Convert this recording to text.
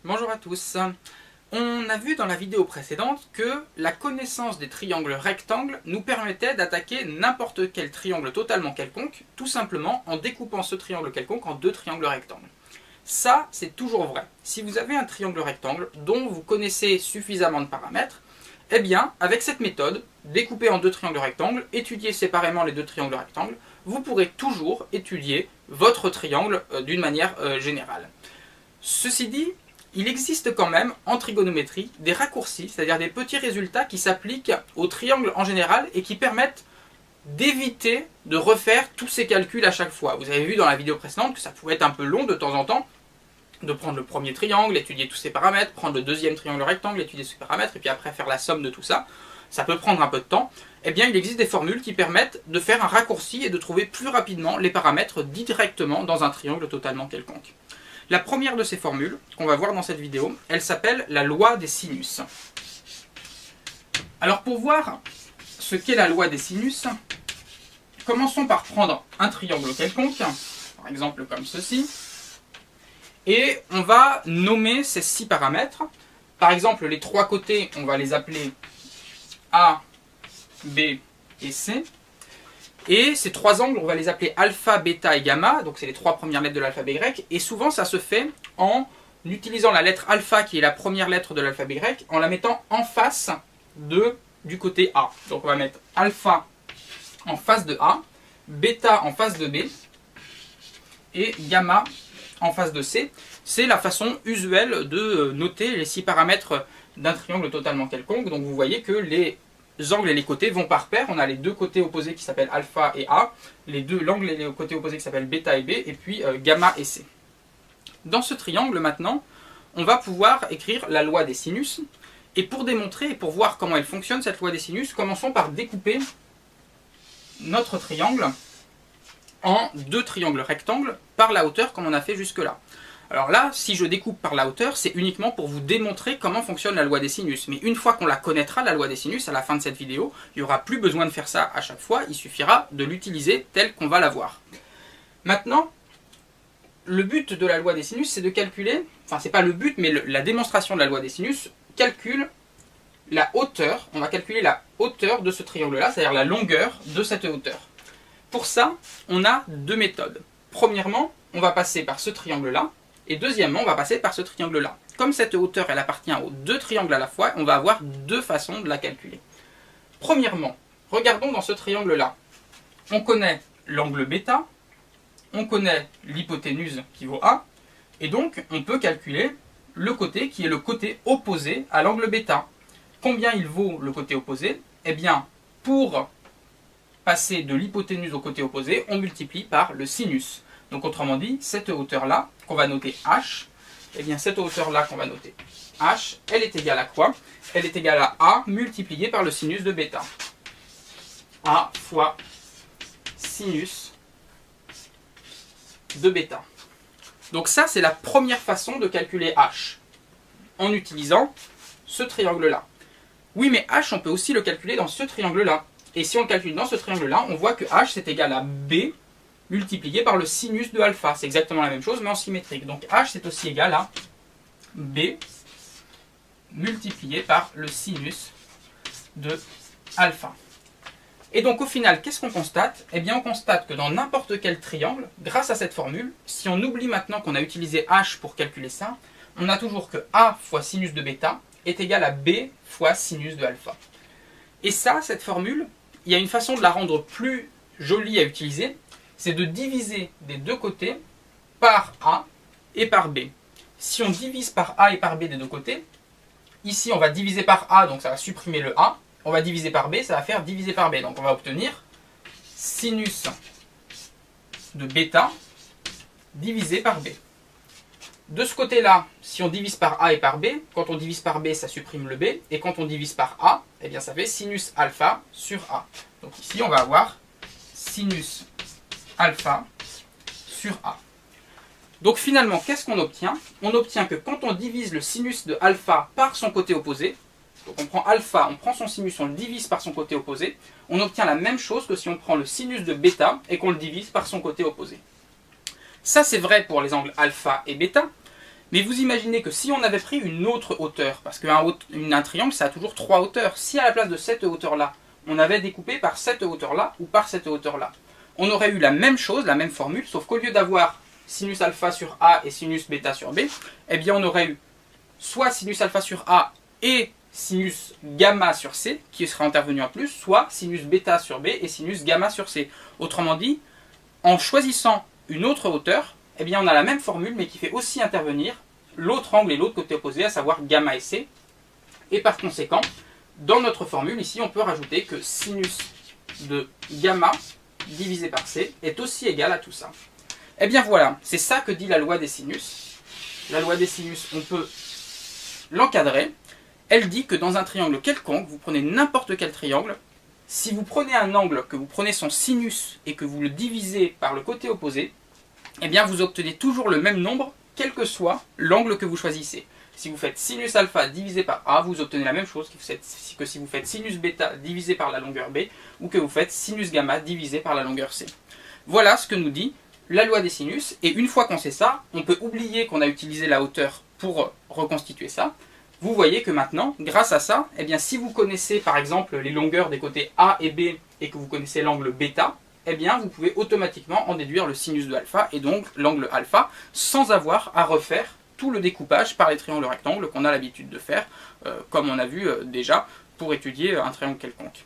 Bonjour à tous. On a vu dans la vidéo précédente que la connaissance des triangles rectangles nous permettait d'attaquer n'importe quel triangle totalement quelconque, tout simplement en découpant ce triangle quelconque en deux triangles rectangles. Ça, c'est toujours vrai. Si vous avez un triangle rectangle dont vous connaissez suffisamment de paramètres, eh bien, avec cette méthode, découper en deux triangles rectangles, étudier séparément les deux triangles rectangles, vous pourrez toujours étudier votre triangle d'une manière générale. Ceci dit, il existe quand même en trigonométrie des raccourcis, c'est-à-dire des petits résultats qui s'appliquent au triangle en général et qui permettent d'éviter de refaire tous ces calculs à chaque fois. Vous avez vu dans la vidéo précédente que ça pouvait être un peu long de temps en temps de prendre le premier triangle, étudier tous ses paramètres, prendre le deuxième triangle rectangle, étudier ses paramètres, et puis après faire la somme de tout ça. Ça peut prendre un peu de temps. Eh bien, il existe des formules qui permettent de faire un raccourci et de trouver plus rapidement les paramètres directement dans un triangle totalement quelconque. La première de ces formules, qu'on va voir dans cette vidéo, elle s'appelle la loi des sinus. Alors pour voir ce qu'est la loi des sinus, commençons par prendre un triangle quelconque, par exemple comme ceci, et on va nommer ces 6 paramètres. Par exemple, les 3 côtés, on va les appeler A, B et C. Et ces 3 angles, on va les appeler alpha, bêta et gamma, donc c'est les 3 premières lettres de l'alphabet grec, et souvent ça se fait en utilisant la lettre alpha, qui est la première lettre de l'alphabet grec, en la mettant en face du côté A. Donc on va mettre alpha en face de A, bêta en face de B, et gamma en face de C. C'est la façon usuelle de noter les 6 paramètres d'un triangle totalement quelconque, donc vous voyez que les angles et les côtés vont par paire. On a les deux côtés opposés qui s'appellent alpha et A, l'angle et les côtés opposés qui s'appellent bêta et B, et puis gamma et C. Dans ce triangle maintenant, on va pouvoir écrire la loi des sinus. Et pour démontrer et pour voir comment elle fonctionne, cette loi des sinus, commençons par découper notre triangle en 2 triangles rectangles par la hauteur comme on a fait jusque-là. Alors là, si je découpe par la hauteur, c'est uniquement pour vous démontrer comment fonctionne la loi des sinus. Mais une fois qu'on la connaîtra, la loi des sinus, à la fin de cette vidéo, il n'y aura plus besoin de faire ça à chaque fois, il suffira de l'utiliser telle qu'on va la voir. Maintenant, le but de la loi des sinus, c'est de calculer, enfin c'est pas le but, mais la démonstration de la loi des sinus calcule la hauteur, on va calculer la hauteur de ce triangle-là, c'est-à-dire la longueur de cette hauteur. Pour ça, on a 2 méthodes. Premièrement, on va passer par ce triangle-là, et deuxièmement, on va passer par ce triangle-là. Comme cette hauteur, elle appartient aux 2 triangles à la fois, on va avoir 2 façons de la calculer. Premièrement, regardons dans ce triangle-là. On connaît l'angle bêta, on connaît l'hypoténuse qui vaut A, et donc on peut calculer le côté qui est le côté opposé à l'angle bêta. Combien il vaut le côté opposé? Eh bien, pour passer de l'hypoténuse au côté opposé, on multiplie par le sinus. Donc autrement dit, cette hauteur-là, qu'on va noter H, eh bien cette hauteur-là qu'on va noter H, elle est égale à quoi? Elle est égale à A multiplié par le sinus de bêta. A fois sinus de bêta. Donc ça, c'est la première façon de calculer H, en utilisant ce triangle-là. Oui, mais H, on peut aussi le calculer dans ce triangle-là. Et si on le calcule dans ce triangle-là, on voit que H, c'est égal à B multiplié par le sinus de alpha. C'est exactement la même chose, mais en symétrique. Donc H, c'est aussi égal à B multiplié par le sinus de alpha. Et donc au final, qu'est-ce qu'on constate? Eh bien, on constate que dans n'importe quel triangle, grâce à cette formule, si on oublie maintenant qu'on a utilisé H pour calculer ça, on a toujours que A fois sinus de bêta est égal à B fois sinus de alpha. Et ça, cette formule, il y a une façon de la rendre plus jolie à utiliser, c'est de diviser des 2 côtés par A et par B. Si on divise par A et par B des 2 côtés, ici on va diviser par A, donc ça va supprimer le A. On va diviser par B, ça va faire diviser par B. Donc on va obtenir sinus de bêta divisé par B. De ce côté-là, si on divise par A et par B, quand on divise par B, ça supprime le B. Et quand on divise par A, eh bien ça fait sinus alpha sur A. Donc ici, on va avoir sinus alpha sur A. Donc finalement, qu'est-ce qu'on obtient? On obtient que quand on divise le sinus de alpha par son côté opposé, donc on prend alpha, on prend son sinus, on le divise par son côté opposé, on obtient la même chose que si on prend le sinus de bêta et qu'on le divise par son côté opposé. Ça c'est vrai pour les angles alpha et bêta, Mais vous imaginez que si on avait pris une autre hauteur, parce qu'un triangle ça a toujours 3 hauteurs, si à la place de cette hauteur-là, on avait découpé par cette hauteur-là ou par cette hauteur-là, on aurait eu la même chose, la même formule, sauf qu'au lieu d'avoir sinus alpha sur A et sinus bêta sur B, eh bien on aurait eu soit sinus alpha sur A et sinus gamma sur C, qui serait intervenu en plus, soit sinus bêta sur B et sinus gamma sur C. Autrement dit, en choisissant une autre hauteur, eh bien on a la même formule, mais qui fait aussi intervenir l'autre angle et l'autre côté opposé, à savoir gamma et C. Et par conséquent, dans notre formule, ici, on peut rajouter que sinus de gamma divisé par C est aussi égal à tout ça. Eh bien voilà, c'est ça que dit la loi des sinus. La loi des sinus, on peut l'encadrer. Elle dit que dans un triangle quelconque, vous prenez n'importe quel triangle, si vous prenez un angle, que vous prenez son sinus et que vous le divisez par le côté opposé, eh bien vous obtenez toujours le même nombre, quel que soit l'angle que vous choisissez. Si vous faites sinus alpha divisé par A, vous obtenez la même chose que si vous faites sinus bêta divisé par la longueur B, ou que vous faites sinus gamma divisé par la longueur C. Voilà ce que nous dit la loi des sinus, et une fois qu'on sait ça, on peut oublier qu'on a utilisé la hauteur pour reconstituer ça. Vous voyez que maintenant, grâce à ça, eh bien, si vous connaissez par exemple les longueurs des côtés A et B, et que vous connaissez l'angle bêta, eh bien, vous pouvez automatiquement en déduire le sinus de alpha, et donc l'angle alpha, sans avoir à refaire tout le découpage par les triangles rectangles qu'on a l'habitude de faire, comme on a vu déjà pour étudier un triangle quelconque.